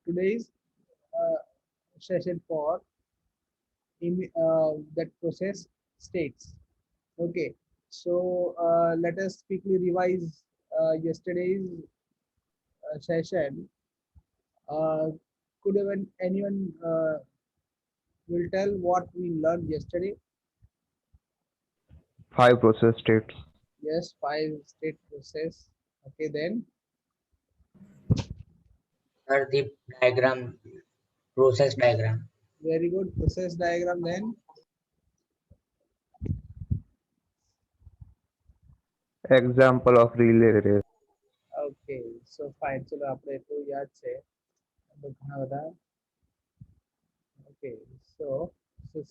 today's uh, session for that process states. Okay, so let us quickly revise yesterday's session. Uh, could even anyone will tell what we learned yesterday? Five process states. Yes, five state process. Okay, then Sir, the diagram, process diagram. very good process diagram. Then Example of relay race. okay, so fine. ચલો આપણે એટલું યાદ છે ઘણા બધા. Okay, so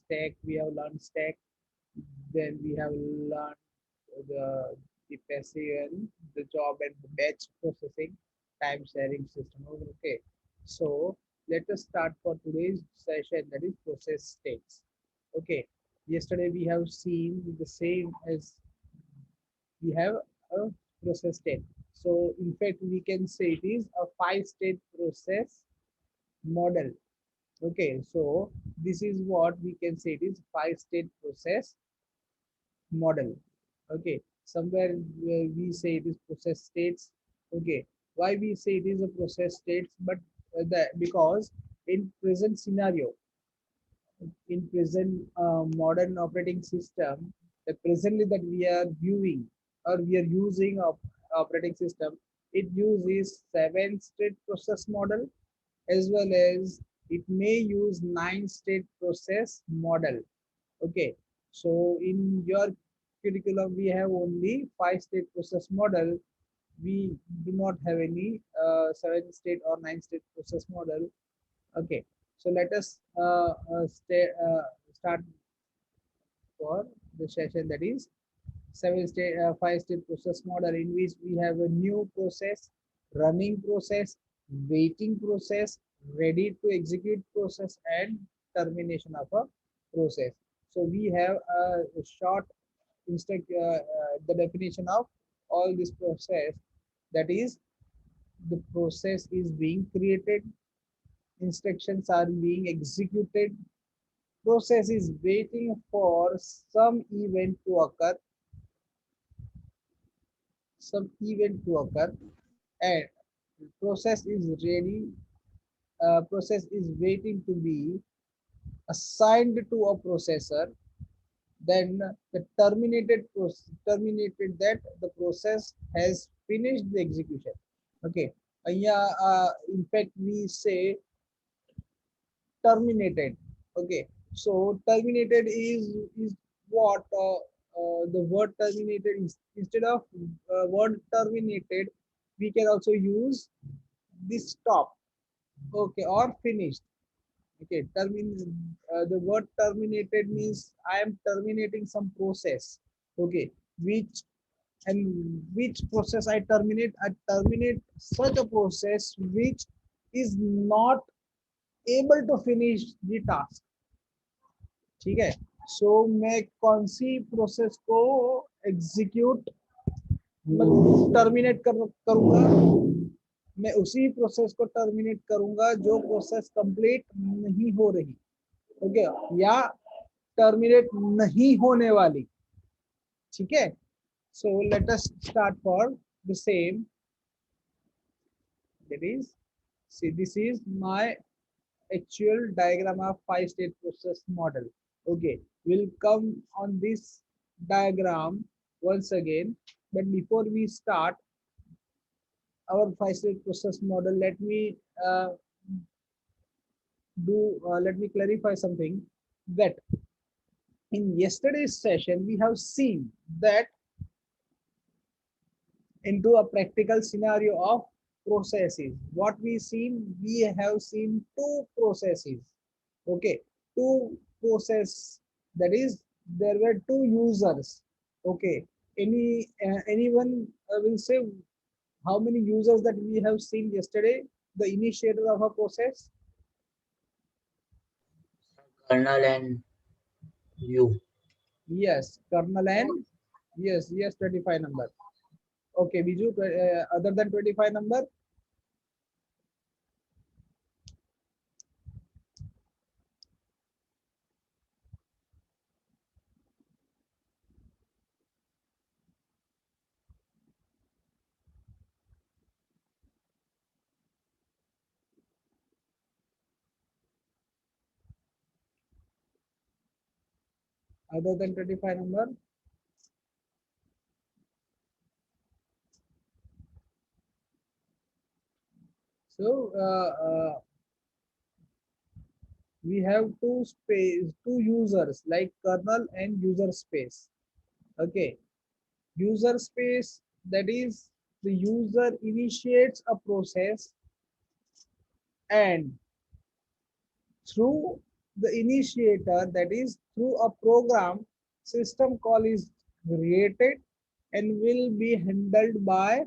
stack we have learned stack. Then we have learned the passive and the job and the batch processing time sharing system. Okay, so let us start for today's session, that is process states. Okay, yesterday we have seen the same as we have a process state. So in fact we can say it is a five-state process model. Okay, so this is what we can say, it is five-state process model. Okay, somewhere we say it is process states. Okay, why we say it is a process states? But that because in present scenario, in present modern operating system, the presently that we are viewing or we are using of operating system, it uses seven-state process model, as well as it may use nine-state process model. Okay, so in your curriculum we have only five-state process model. We do not have any seven-state or nine-state process model. Okay, so let us start for the session, that is seven-state five-state process model, in which we have a new process, running process, waiting process, ready to execute process, and termination of a process. So we have a short the definition of all this process, that is the process is being created, instructions are being executed, process is waiting for some event to occur, and process is ready, process is waiting to be assigned to a processor. Then the terminated that the process has finished the execution. Okay, in fact we say terminated. Okay, so terminated is what the word terminated is, instead of word terminated we can also use this stop. Okay, or finished. Okay, the word terminated means I am terminating some process. Okay, which and which process I terminate? I terminate such a process which is not able to finish the task. ठीक है, सो मैं कौन सी process को execute terminate करूंगा? मैं उसी process को terminate करूंगा जो प्रोसेस कंप्लीट नहीं हो रही. ओके, या टर्मिनेट नहीं होने वाली. ठीक है, so let us start for the same. That is, see, this is my actual diagram of five state process model. Okay, we'll come on this diagram once again, but before we start our five state process model, let me clarify something, that in yesterday's session we have seen that into a practical scenario of processes, what we have seen two processes. Okay, two process, that is there were two users. Okay, anyone will say how many users that we have seen yesterday, the initiator of a process? Kernel and you. Yes, kernel and yes 25 number. Okay, Biju, other than 25 number? other than 25 number? So we have two users like kernel and user space. Okay, user space, that is the user initiates a process, and through the initiator, that is through a program, system call is created and will be handled by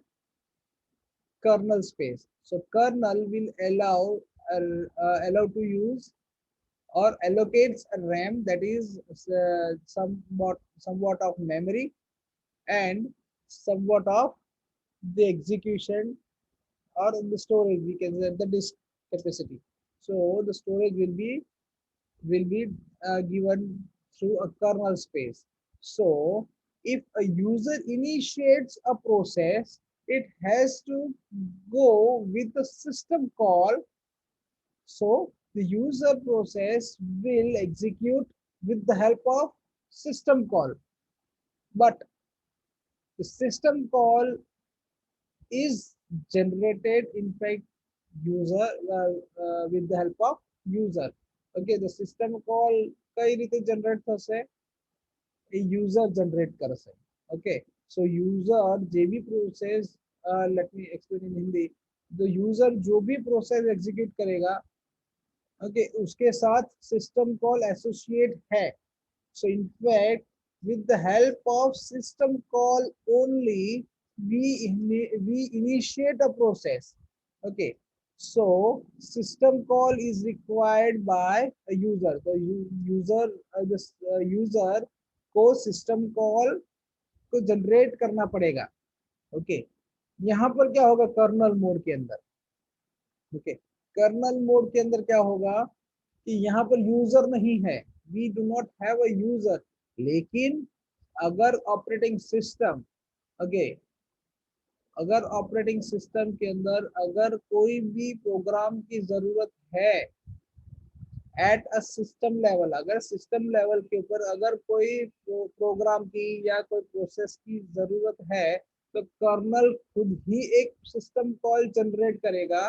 kernel space. So kernel will allow to use or allocates a RAM, that is somewhat of memory and somewhat of the execution or the storage, we can say the disk capacity. So the storage will be given through a kernel space. So if a user initiates a process, it has to go with the system call. So the user process will execute with the help of system call, but the system call is generated in fact user with the help of user. Okay, the system call કઈ રીતે generate થશે? એ user generate કરશે. Okay, so user જે भी process, let me explain in Hindi, the user जो भी process execute करेगा, okay, उसके साथ system call associate है. So in fact, with the help of system call only, we initiate a process. Okay, so system call is required by a user. The user को system call को generate करना पड़ेगा. Okay, यहाँ पर क्या होगा kernel mode के अंदर? ओके, कर्नल मोड के अंदर क्या होगा कि यहाँ पर यूजर नहीं है, we do not have a user. लेकिन अगर ऑपरेटिंग सिस्टम, ओके, अगर ऑपरेटिंग सिस्टम के अंदर अगर कोई भी प्रोग्राम की जरूरत है एट अ सिस्टम लेवल, अगर सिस्टम लेवल के ऊपर अगर कोई प्रोग्राम की या कोई प्रोसेस की जरूरत है, तो कर्नल खुद ही एक सिस्टम कॉल जनरेट करेगा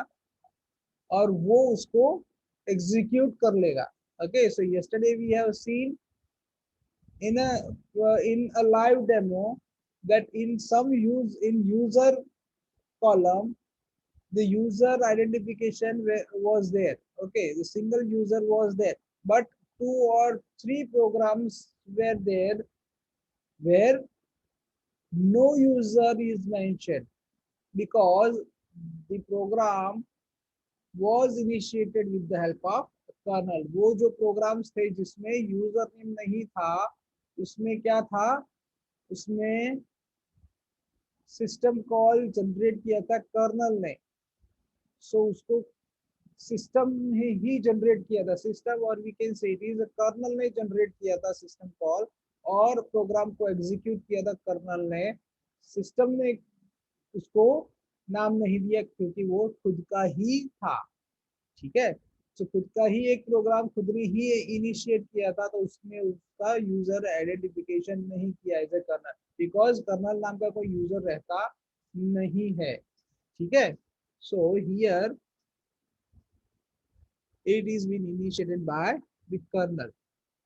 और वो उसको एग्जीक्यूट कर लेगा. Okay, so yesterday we have seen in a live demo that in user column the user identification was there. Okay, the single user was there, but 2 or 3 programs were there where no user is mentioned because the program was initiated with the help of kernel. वो जो programmes थे जिसमें user name नहीं था, उसमें क्या था, उसमें सिस्टम कॉल जनरेट किया था कर्नल ने. सो उसको सिस्टम ने ही जनरेट किया था, सिस्टम, और we can say it is kernel ने जनरेट किया था सिस्टम कॉल और प्रोग्राम को एग्जीक्यूट किया था कर्नल ने. सिस्टम ने उसको नाम नहीं दिया क्योंकि वो खुद का ही था. ठीक है, तो खुद का ही एक प्रोग्राम खुद ने ही इनिशिएट किया था, तो उसने उसका यूजर आइडेंटिफिकेशन नहीं किया as a kernel, because kernel नाम का कोई यूजर रहता नहीं है. ठीक है, so here it is been initiated by the kernel.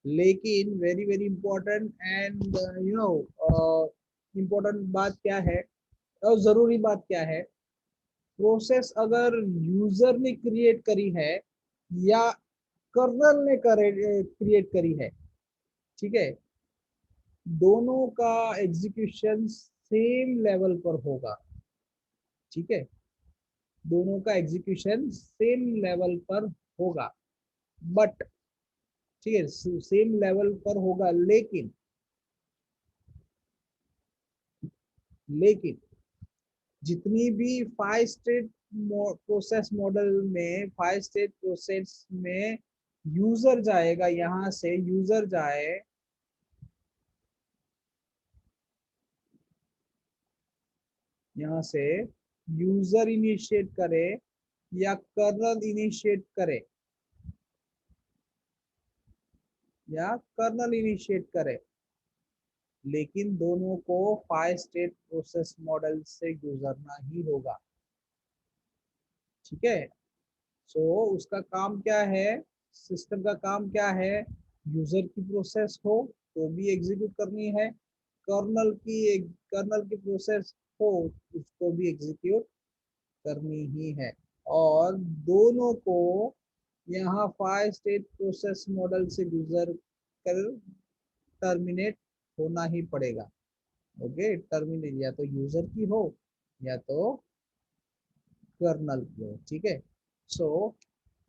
लेकिन very very important and important बात क्या है और जरूरी बात क्या है, प्रोसेस अगर यूजर ने क्रिएट करी है या कर्नल ने क्रिएट करी है, ठीक है, दोनों का एग्जीक्यूशन सेम लेवल पर होगा. ठीक है, दोनों का एग्जीक्यूशन सेम लेवल पर होगा, बट ठीक है सेम लेवल पर होगा, लेकिन जितनी भी 5 स्टेट प्रोसेस मॉडल में 5 स्टेट प्रोसेस में यूजर जाएगा, यहां से यूजर जाए, यहां से यूजर इनिशिएट करे या कर्नल इनिशिएट करे, या कर्नल इनिशिएट करे, लेकिन दोनों को 5 स्टेट प्रोसेस मॉडल से गुजरना ही होगा। ठीक है, सो उसका काम क्या है, सिस्टम का काम क्या है, यूजर की प्रोसेस हो तो भी एग्जीक्यूट करनी है, कर्नल की प्रोसेस हो उसको भी एग्जीक्यूट करनी ही है, और दोनों को यहाँ 5 स्टेट प्रोसेस मॉडल से गुजर कर टर्मिनेट होना ही पड़ेगा। ओके, टर्मिनेट या तो यूजर की हो या तो कर्नल की हो। ठीक है, सो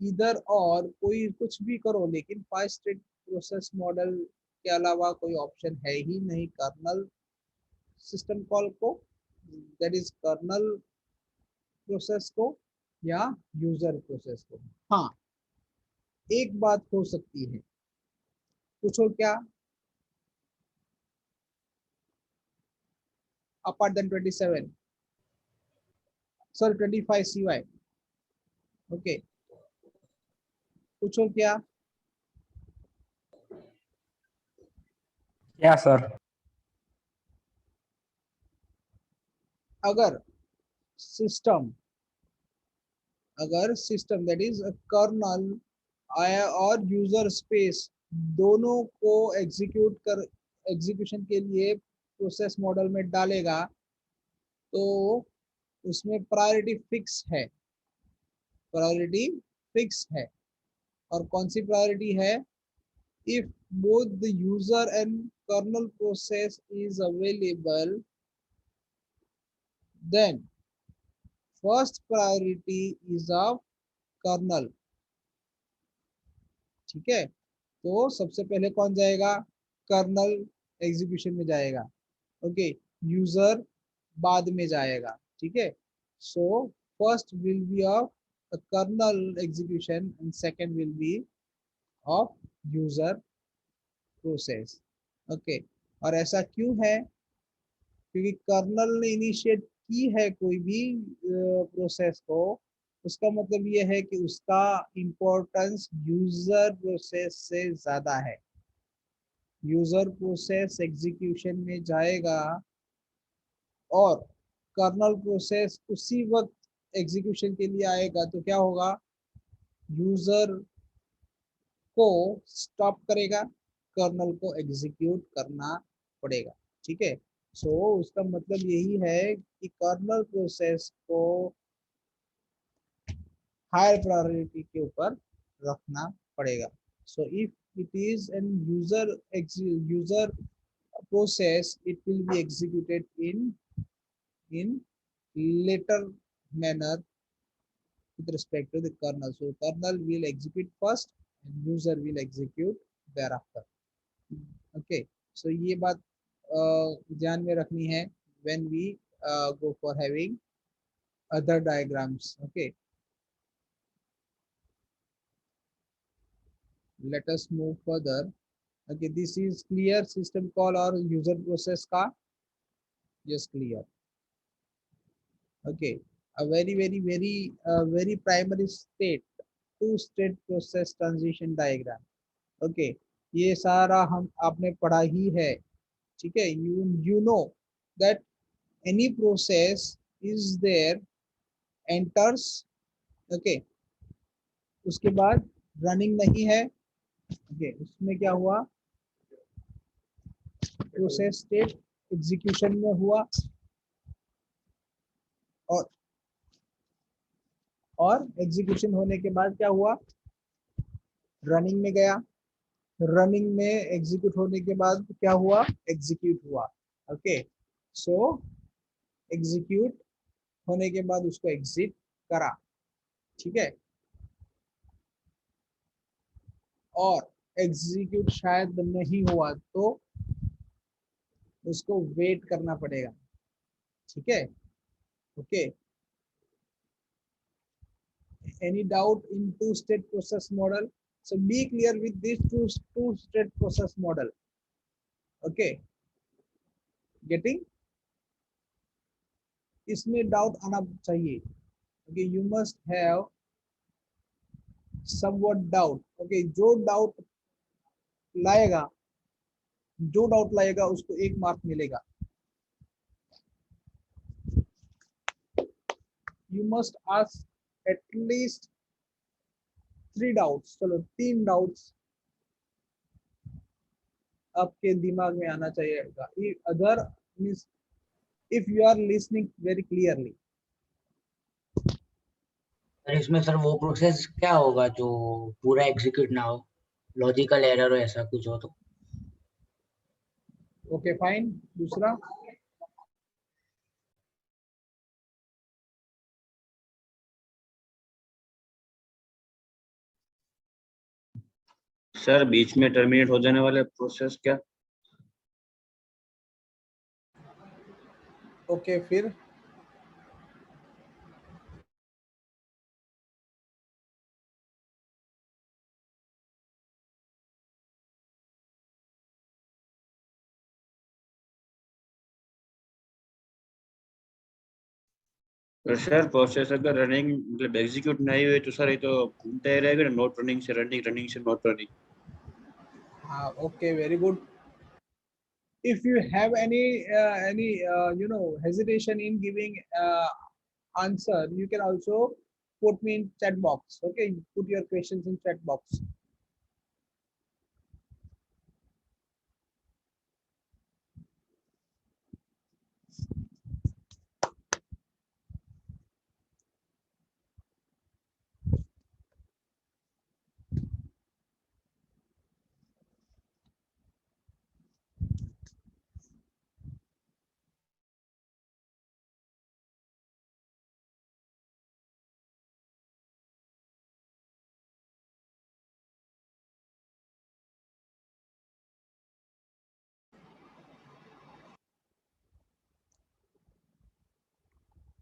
इधर और कोई कुछ भी करो, लेकिन 5 स्टेट प्रोसेस मॉडल के अलावा कोई ऑप्शन है ही नहीं कर्नल सिस्टम कॉल को, दैट इज कर्नल प्रोसेस को या यूजर प्रोसेस को। हाँ, एक बात हो सकती है, पूछो क्या, apart then 27, sorry 25 CY। Okay, पूछो क्या। Yeah, sir. अगर सिस्टम दैट इज कर्नल और यूजर स्पेस दोनों को एग्जीक्यूशन के लिए प्रोसेस मॉडल में डालेगा, तो उसमें प्रायोरिटी फिक्स है। और कौन सी प्रायोरिटी है, if both the user and kernel process is available, then first priority is of kernel. ठीक है, तो सबसे पहले कौन जाएगा, कर्नल एग्जीक्यूशन में जाएगा। ओके, यूजर बाद में जाएगा। ठीक है, so first will be of kernel execution and second will be of user process. Okay, और ऐसा क्यों है, क्योंकि कर्नल ने इनिशिएट की है कोई भी प्रोसेस को, उसका मतलब ये है कि उसका इम्पोर्टेंस यूजर प्रोसेस से ज्यादा है। यूजर प्रोसेस एग्जीक्यूशन में जाएगा और कर्नल प्रोसेस उसी वक्त एग्जीक्यूशन के लिए आएगा, तो क्या होगा, यूजर को स्टॉप करेगा, कर्नल को एग्जीक्यूट करना पड़ेगा। ठीक है, सो उसका मतलब यही है कि कर्नल प्रोसेस को हायर प्रायोरिटी के ऊपर रखना पड़ेगा। So if it is an user process, it will be executed in later manner with respect to the kernel. So kernel will execute first and user will execute thereafter. Okay, so ये बात ध्यान में रखनी है when we go for having other diagrams. Okay, let us move further. Okay, this is clear, system call or user process का, yes, clear. Okay, a very primary state, two state process transition diagram. Okay, ये सारा हम आपने पढ़ा ही है। ठीक है, you know that any process is there, enters, okay, उसके बाद रनिंग नहीं है। okay, उसमें क्या हुआ, प्रोसेस स्टेट एग्जीक्यूशन में हुआ और एग्जीक्यूशन होने के बाद क्या हुआ, रनिंग में गया, रनिंग में एग्जीक्यूट होने के बाद क्या हुआ, एग्जीक्यूट हुआ। ओके, सो एग्जीक्यूट होने के बाद उसको एग्जिट करा। ठीक है, और एग्जीक्यूट शायद नहीं हुआ तो उसको वेट करना पड़ेगा। ठीक है, okay, any doubt in two state process model, so be clear with this two state process model. Okay, getting, इसमें डाउट आना चाहिए। okay, you must have somewhat doubt. okay, जो डाउट लाएगा, जो डाउट लाएगा उसको 1 मार्क मिलेगा। You must ask at least 3 doubts, चलो 3 डाउट्स आपके दिमाग में आना चाहिएगा। Other means if you are listening very clearly. Sir इसमें सर वो प्रोसेस क्या होगा जो पूरा एग्जीक्यूट ना हो, लॉजिकल एरर हो, ऐसा कुछ हो तो? ओके फाइन, दूसरा। सर बीच में टर्मिनेट हो जाने वाले प्रोसेस क्या? ओके फिर तो सर प्रोसेस अगर रनिंग मतलब एग्जीक्यूट नहीं हुए तो सर ये तो घूमता ही रहेगा, नॉट रनिंग से रनिंग, रनिंग से नॉट रनिंग। हाँ okay very good. If you have any hesitation in giving answer, you can also put me in chat box. Okay, put your questions in chat box.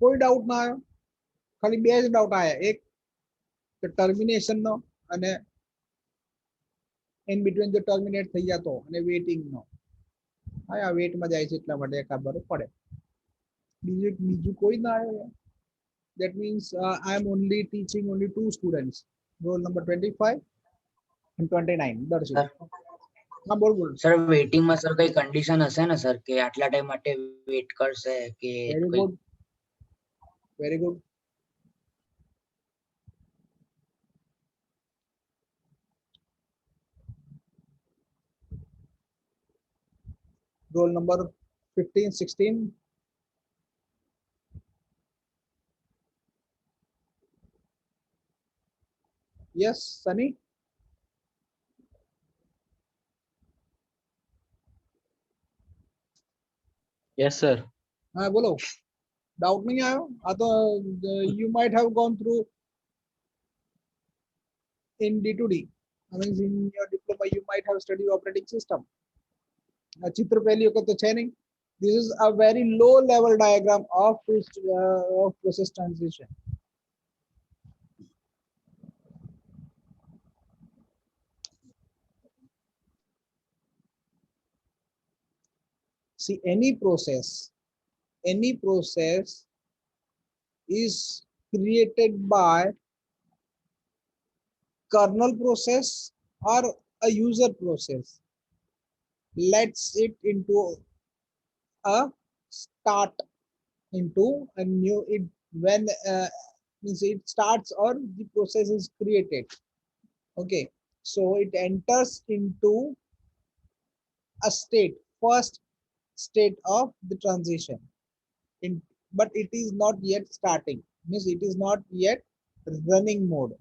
कोई doubt ना आयो, खाली બે જ doubt આયા, એક કે ટર્મિનેશન નો અને in between જે ટર્મિનેટ થઈ જતો અને વેઇટિંગ નો. હા આ વેટ માં જાય છે એટલા માટે ખબર પડે, બીજું કોઈ ના આયો. That means I am only teaching only 2 students, roll number 25 and 29. દર્શિત, હા બોલ બોલ. સર વેઇટિંગ માં સર કઈ કન્ડિશન હશે ને સર કે આટલા ટાઈમ માટે વેઇટ કરશે કે? Very good, very good. Roll number 15, 16. Yes, Sunny. Yes sir. हाँ बोलो, डाउट नहीं आयो? हाँ तो you might have gone through in D2D. I mean in your diploma you might have studied operating system. चित्र पहली वक्त तो है नहीं. This is a very low level diagram of process transition. See, any process is created by kernel process or a user process. Let's it into a start into a new it when means it starts or the process is created. Okay, so it enters into a state, first state of the transition in, but it is not yet starting, means it is not yet running mode.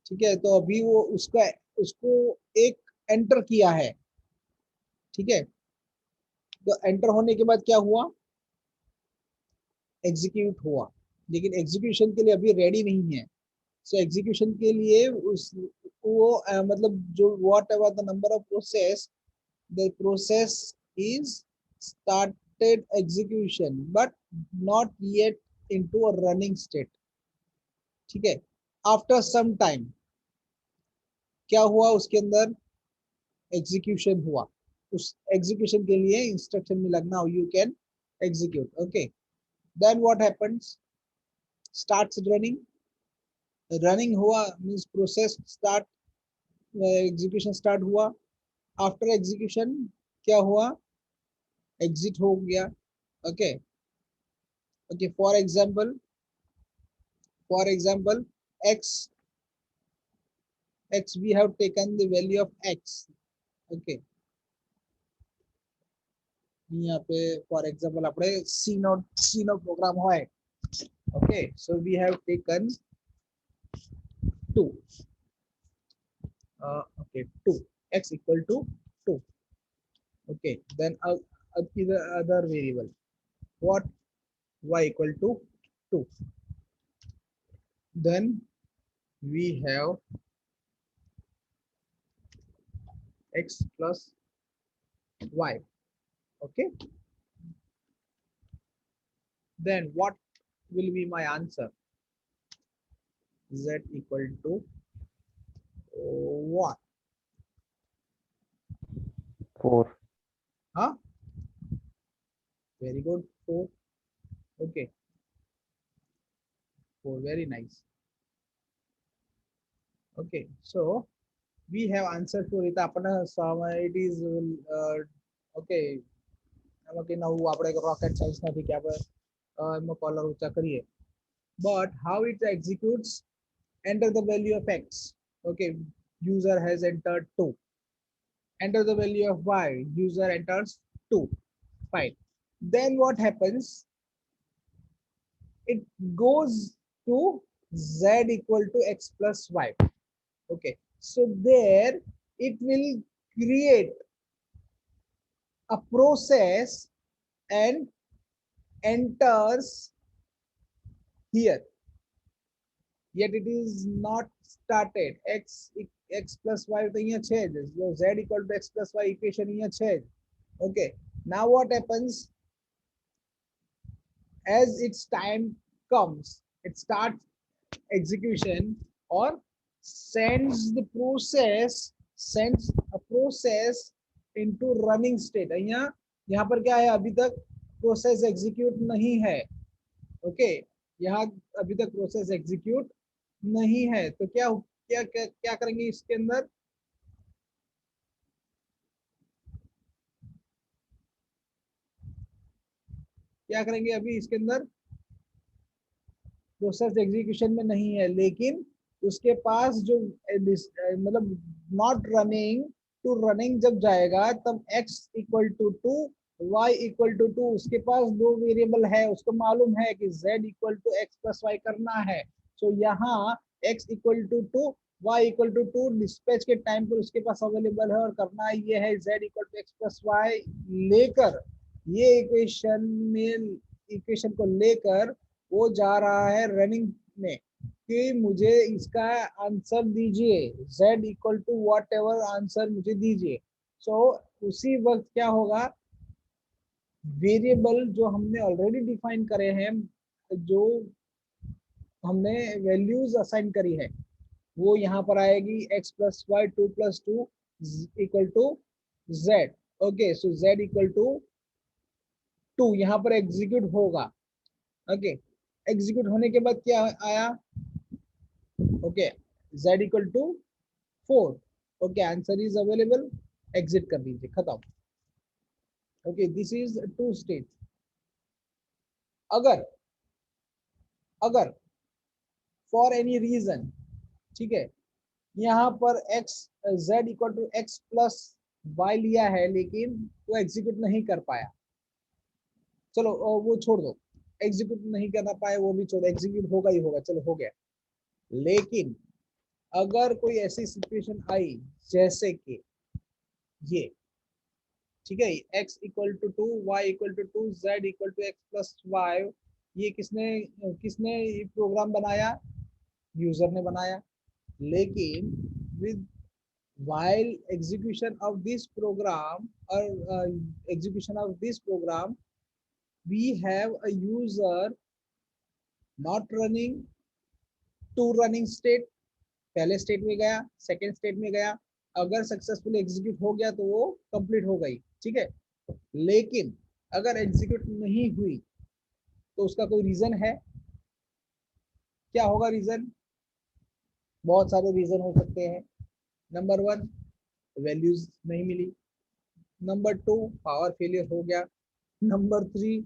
ठीक है, तो अभी वो उसका उसको एक enter किया है. ठीक है, तो एंटर होने के बाद क्या हुआ? एग्जीक्यूट हुआ, लेकिन एग्जीक्यूशन के लिए अभी रेडी नहीं है. सो एग्जीक्यूशन के लिए उस वो मतलब जो what ever the number of process, the process is started execution but not yet into a running state. ठीक है, after some time क्या हुआ? उसके अंदर एग्जीक्यूशन हुआ. उस एग्जीक्यूशन के लिए इंस्ट्रक्शन में लगना, you can execute. Okay, then what happens? Starts running हुआ means process start, execution start हुआ. आफ्टर एग्जीक्यूशन क्या हुआ, एग्जिट हो गया। Okay okay, for example x, we have taken the value of x. Okay, यहाँ पे फॉर एग्जाम्पल આપણે C નો programme હોય. Okay, so we have taken 2. Okay, 2, x equal to 2. Okay, then the other variable, what, y equal to 2. Then we have x plus y. Okay, then what will be my answer? Z equal to what? 4. Huh? Very good, 4. Okay, 4, very nice. Okay, so we have answered for it. આપણા it is okay. આમાં કે નવું આપણે rocket science નથી કે આપણે એમાં caller ઊંચા કરીએ. But how it executes, enter the value of x. Okay, user has entered 2. Enter the value of y, user enters 2. Fine. Then what happens, it goes to z equal to x plus y. Okay, so there it will create a process and enters here, yet it is not started. x plus y તો અહીંયા છે જ, z equal to x plus y equation અહીંયા છે જ. Okay, now what happens, as its time comes, it starts execution or sends a process into running state. यहाँ पर क्या है, अभी तक प्रोसेस एग्जीक्यूट नहीं है. ओके, यहाँ अभी तक प्रोसेस एग्जीक्यूट नहीं है, तो क्या क्या क्या, क्या करेंगे इसके अंदर, क्या करेंगे अभी इसके अंदर, प्रोसेस एग्जीक्यूशन में नहीं है, लेकिन उसके पास जो मतलब नॉट रनिंग टू रनिंग जब जाएगा तब x equal to 2, y equal to 2, उसके पास 2 वेरिएबल है, उसको मालूम है कि z equal to x plus y करना है. सो यहाँ x equal to 2, y equal to 2 dispatch के टाइम पर उसके पास अवेलेबल है, और करना ये है z equal to x plus y लेकर, ये इक्वेशन को लेकर वो जा रहा है रनिंग में कि मुझे इसका आंसर दीजिए, z equal to whatever answer मुझे दीजिए. सो उसी वक्त क्या होगा, वेरिएबल जो हमने ऑलरेडी डिफाइन करे हैं, जो हमने वैल्यूज असाइन करी है, वो यहाँ पर आएगी x plus y 2 plus 2 equal to z. Okay, so z equal to 2 यहाँ पर एग्जीक्यूट होगा. ओके, एग्जीक्यूट होने के बाद क्या आया, okay, z equal to 4. Okay, answer is available, exit कर दीजिए, खत्म. Okay, this is 2 stage. अगर फॉर एनी रीजन, ठीक है, यहाँ पर z equal to x plus y लिया है, लेकिन वो एग्जीक्यूट नहीं कर पाया, चलो वो छोड़ दो, एग्जीक्यूट नहीं करना पाए वो भी छोड़ो, एग्जीक्यूट होगा ही होगा, चलो हो गया. लेकिन अगर कोई ऐसी सिचुएशन आई जैसे कि ये, ठीक है, x equal to 2, y equal to 2, z equal to x plus y, ये किसने प्रोग्राम बनाया, यूजर ने बनाया. लेकिन with while execution of this program or execution of this program, we have a user not running to running state, पहले state में गया, second state में गया, अगर सक्सेसफुल एग्जीक्यूट हो गया तो वो कंप्लीट हो गई, ठीक है. लेकिन अगर एग्जीक्यूट नहीं हुई तो उसका कोई रीजन है, क्या होगा रीजन, बहुत सारे रीजन हो सकते हैं. नंबर 1, वैल्यूज नहीं मिली। नंबर 2 पावर फेलियर हो गया। नंबर 3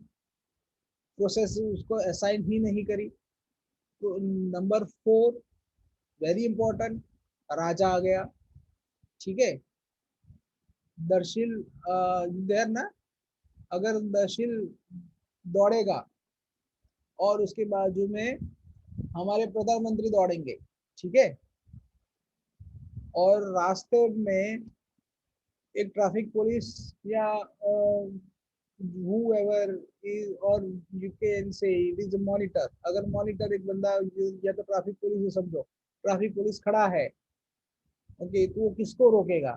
प्रोसेस उसको असाइन ही नहीं करी। तो नंबर 4 वेरी इंपॉर्टेंट, राजा आ गया, ठीक है। दर्शिल देर ना, अगर दर्शिल दौड़ेगा और उसके बाजू में हमारे प्रधानमंत्री दौड़ेंगे, ठीक है, और रास्ते में एक ट्रैफिक पुलिस या whoever is, or you can say it is a monitor, अगर मॉनिटर एक बंदा या तो ट्रैफिक पुलिस समझो, ट्रैफिक पुलिस खड़ा है, ओके, तो वो किसको रोकेगा?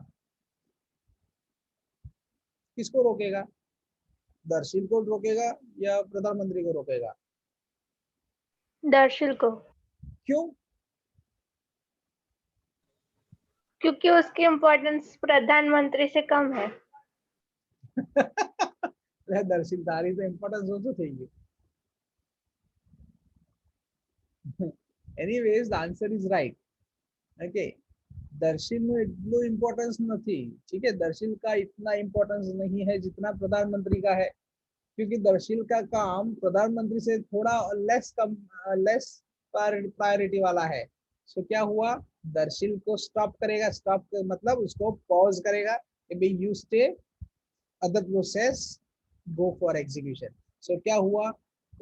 किसको रोकेगा? दर्शिल को रोकेगा या प्रधानमंत्री को रोकेगा? दर्शिल को, क्यों? क्योंकि उसकी इम्पोर्टेंस प्रधानमंत्री से कम है। दर्शिलदारी से इम्पोर्टेंस हो तो चाहिए। Anyways, the answer is right. Okay. Darsheel में इतना इम्पोर्टेंस नहीं, ठीक है, दर्शिल का इतना इम्पोर्टेंस नहीं है जितना प्रधानमंत्री का है, क्योंकि दर्शिल का काम प्रधानमंत्री से थोड़ा लेस प्रायोरिटी वाला है। सो क्या हुआ, दर्शिल को स्टॉप करेगा, स्टॉप मतलब उसको पॉज करेगा, you stay, other process go for execution. So क्या हुआ,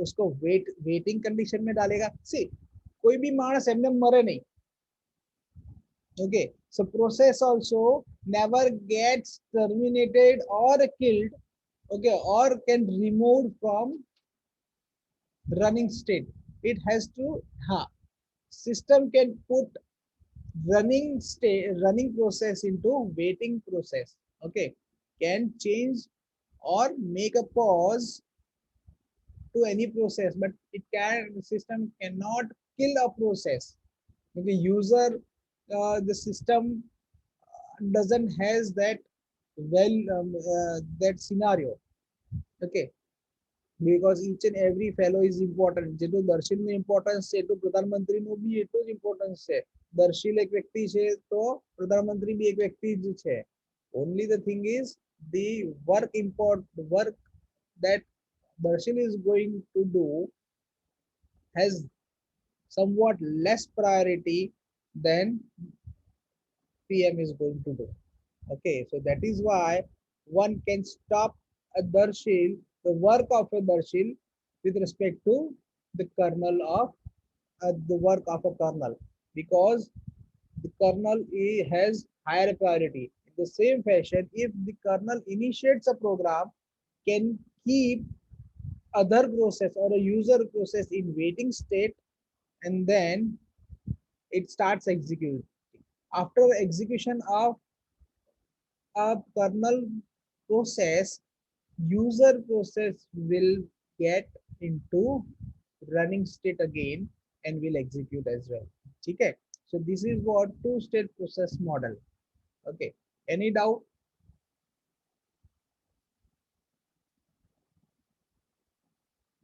उसको वेटिंग कंडीशन में डालेगा। सी, कोई भी मानस एमने मरे नहीं, okay, so process also never gets terminated or killed, okay, or can removed from running state. It has to, system can put running process into waiting process, okay, can change or make a pause to any process, but the system cannot kill a process. The user, the system doesn't has that that scenario, okay, because each and every fellow is important. જેટલું દર્શિલનું importance છે એટલું પ્રધાનમંત્રીનું બી એટલું જ importance છે. દર્શિલ એક વ્યક્તિ છે તો પ્રધાનમંત્રી બી એક વ્યક્તિ જ છે. only the thing is the work that Darshil is going to do has somewhat less priority than PM is going to do. Okay, so that is why one can stop a Darshil, the work of a Darshil, with respect to the kernel of the work of a kernel, because the kernel has higher priority. In the same fashion, if the kernel initiates a program, can keep other process or a user process in waiting state, and then it starts executing. After execution of a kernel process, user process will get into running state again and will execute as well. Okay, so this is what two-state process model. Okay, any doubt?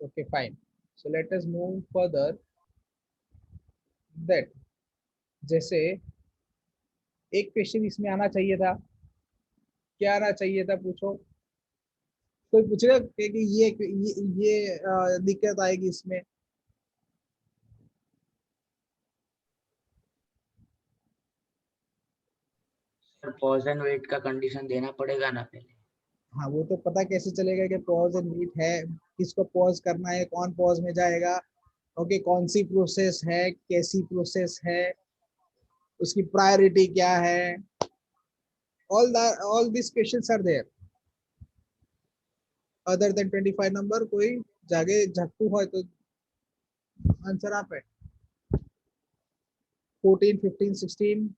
Okay, fine. So let us move further. That जैसे एक question इसमें आना चाहिए था, क्या आना चाहिए था, पूछो। कोई पूछेगा कि ये दिक्कत आएगी इसमें। सर पॉज एंड वेट का कंडीशन देना पड़ेगा ना पहले। हाँ, वो तो पता कैसे चलेगा कि पॉज एंड वेट है, किसको पॉज करना है, कौन पॉज में जाएगा, ओके, कौन सी प्रोसेस है, कैसी प्रोसेस है, उसकी प्रायोरिटी क्या है, all these questions are there. Other than 25 number कोई जागे झट्टू हो तो आंसर आप है 14, 15, 16.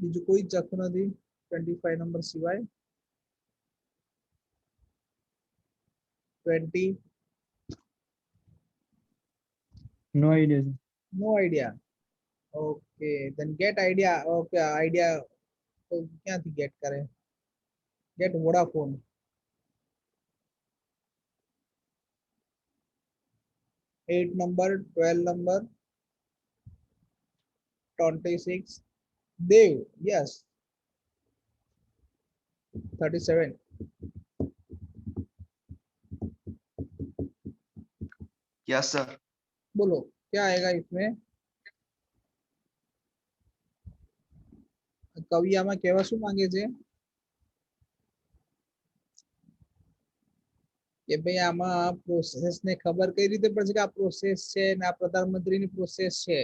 બીજું કોઈ જખું નથી 25 નંબર સિવાય. 20. No idea. No idea. Okay, then get idea. Okay, idea तो क्या थी गेट करें. Get Vodafone. Eight number, 12 number, 26. Dev, yes. 37. Yes, sir. बोलो क्या आएगा इसमें? कवि आमा केवा શું માંગે છે કે ભાઈ આમાં પ્રોસેસ ને ખબર કઈ રીતે પડશે કે આ પ્રોસેસ છે ને આ પ્રધાનમંત્રીની પ્રોસેસ છે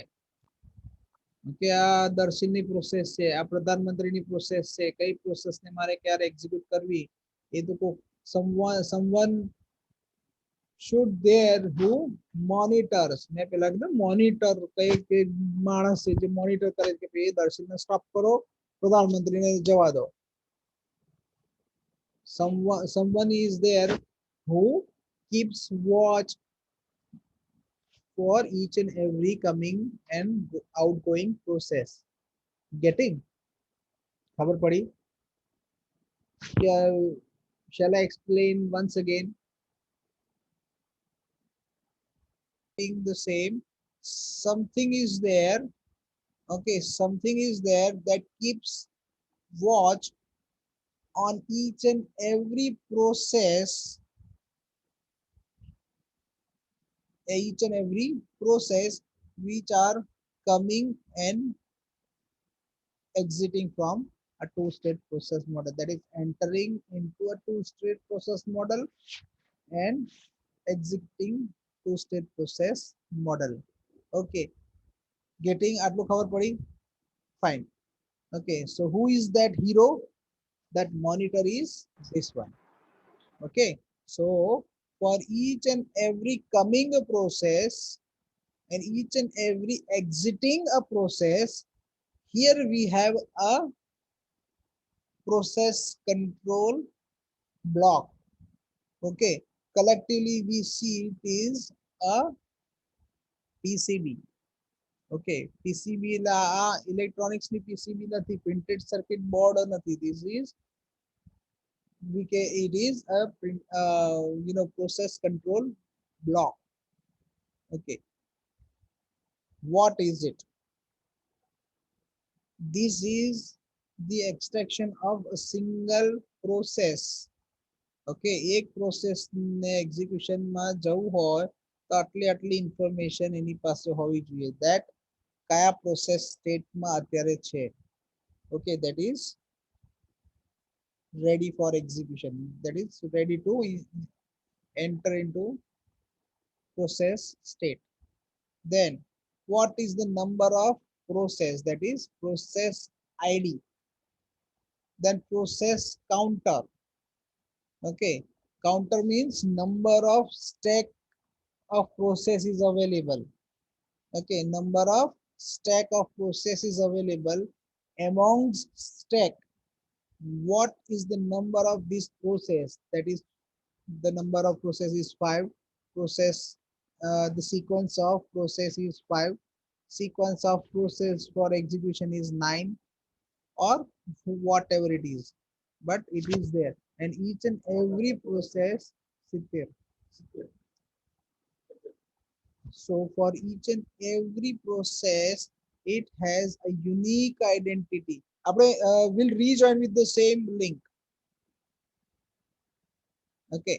કે આ દર્શનની પ્રોસેસ છે આ પ્રધાનમંત્રીની પ્રોસેસ છે કઈ પ્રોસેસ ને મારે ક્યારે એક્ઝિક્યુટ કરવી એ તો કોઈ someone should there who monitors મેં પેલા કીધું મોનિટર કઈ માણસ છે જે મોનિટર કરે કે ભાઈ દર્શનને સ્ટોપ કરો પ્રધાનમંત્રીને જવા દો someone is there who keeps watch for each and every coming and outgoing process. Getting? खबर पड़ी? Shall I explain once again? The same. Something is there. Okay, something is there that keeps watch on each and every process. Each and every process which are coming and exiting from a two-state process model, that is entering into a two-state process model and exiting two-state process model. Okay, getting આટલું ખબર પડી? Fine. Okay, so who is that hero? That monitor is this one. Okay, so for each and every coming a process and each and every exiting a process, here we have a process control block. Okay, collectively we see it is a PCB. Okay, PCB la electronics ni PCB nathi, printed circuit board nathi. This is it is a process control block. Okay, what is it? This is the extraction of a single process. Okay, એક process ને execution માં જવું હોય તો આટલી information એની પાસે હોવી જોઈએ that કયા process state માં અત્યારે છે. Okay, that is ready for execution, that is ready to enter into process state. Then what is the number of process? That is process ID. Then process counter. Okay, counter means number of stack of process is available. Okay, number of stack of process is available amongst stack. What is the number of this process? That is the number of process is 5. Process the sequence of process is 5. Sequence of process for execution is 9 or whatever it is, but it is there and each and every process sit there. So for each and every process it has a unique identity. આપણે will rejoin with the same link. Okay,